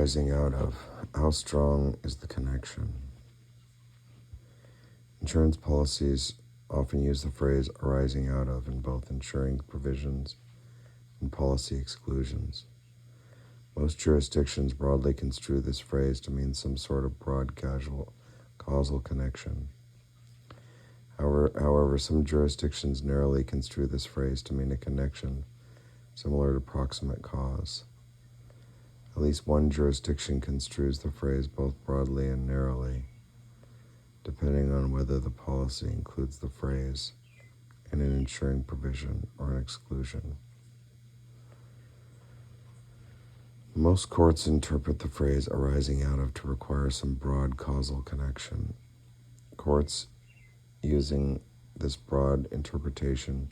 arising out of. How strong is the connection? Insurance policies often use the phrase arising out of in both insuring provisions and policy exclusions. Most jurisdictions broadly construe this phrase to mean some sort of broad causal connection. However, some jurisdictions narrowly construe this phrase to mean a connection similar to proximate cause. At least one jurisdiction construes the phrase both broadly and narrowly, depending on whether the policy includes the phrase in an insuring provision or an exclusion. Most courts interpret the phrase arising out of to require some broad causal connection. Courts using this broad interpretation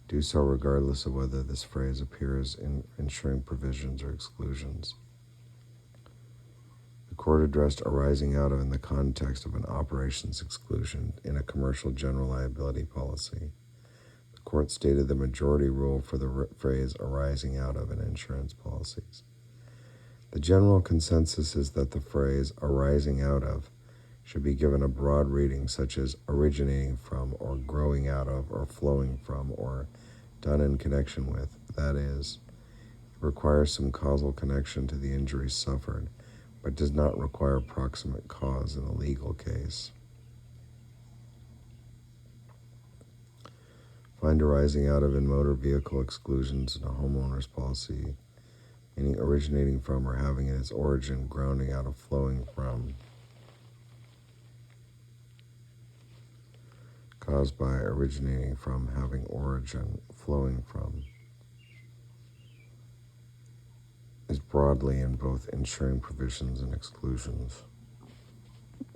do so regardless of whether this phrase appears in insuring provisions or exclusions. The court addressed arising out of in the context of an operations exclusion in a commercial general liability policy. The court stated the majority rule for the phrase arising out of in insurance policies. The general consensus is that the phrase arising out of should be given a broad reading, such as originating from, or growing out of, or flowing from, or done in connection with. That is, it requires some causal connection to the injuries suffered, but does not require proximate cause in a legal case. Find arising out of in motor vehicle exclusions in a homeowner's policy, meaning originating from or having in its origin, grounding out of, flowing from. Caused by, originating from, having origin, flowing from, is broadly in both insuring provisions and exclusions.